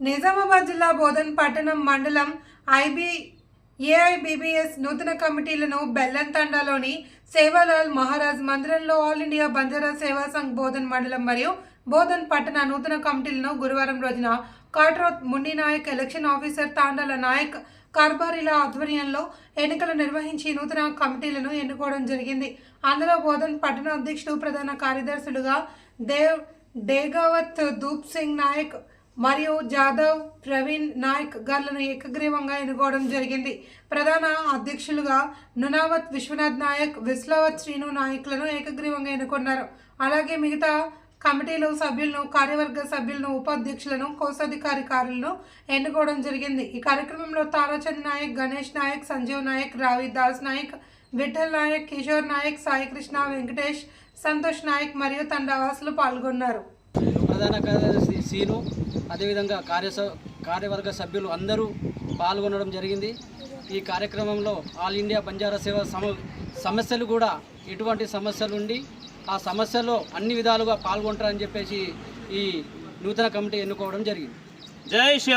నిజామాబాద్ జిల్లా బోధన్ పట్టణం మండలం ఏఐబీబీఎస్ నూతన కమిటీలను బెల్లంతండాలోని సేవాలాల్ మహారాజ్ మందిరంలో ఆల్ ఇండియా బంజారా సేవా సంఘ్ బోధన్ మండలం మరియు బోధన్ పట్టణ నూతన కమిటీలను గురువారం రోజున కాట్రోత్ ముండి నాయక్ ఎలక్షన్ ఆఫీసర్ తాండాల నాయక్ కార్బారీల ఆధ్వర్యంలో ఎన్నికలు నిర్వహించి నూతన కమిటీలను ఎన్నుకోవడం జరిగింది. అందులో బోధన్ పట్టణ అధ్యక్షుడు ప్రధాన కార్యదర్శులుగా డేగావత్ ధూప్ సింగ్ నాయక్ మరియు జాదవ్ ప్రవీణ్ నాయక్ గార్లను ఏకగ్రీవంగా ఎన్నుకోవడం జరిగింది. ప్రధాన అధ్యక్షులుగా నునావత్ విశ్వనాథ్ నాయక్, విస్లావత్ శ్రీను నాయక్లను ఏకగ్రీవంగా ఎన్నుకున్నారు. అలాగే మిగతా కమిటీలు సభ్యులను, కార్యవర్గ సభ్యులను, ఉపాధ్యక్షులను, కోశాధికారిలను ఎన్నుకోవడం జరిగింది. ఈ కార్యక్రమంలో తారాచంద్ నాయక్, గణేష్ నాయక్, సంజీవ్ నాయక్, రావి దాస్ నాయక్, విఠల్ నాయక్, కిషోర్ నాయక్, సాయికృష్ణ, వెంకటేష్, సంతోష్ నాయక్ మరియు తండావాసులు పాల్గొన్నారు. ప్రధాన కార్యదర్శి సీను, అదేవిధంగా కార్యవర్గ సభ్యులు అందరూ పాల్గొనడం జరిగింది. ఈ కార్యక్రమంలో ఆల్ ఇండియా బంజారా సేవా సమస్యలు కూడా ఎటువంటి సమస్యలు ఉండి ఆ సమస్యలో అన్ని విధాలుగా పాల్గొంటారని చెప్పేసి ఈ నూతన కమిటీ ఎన్నుకోవడం జరిగింది. జై శివ.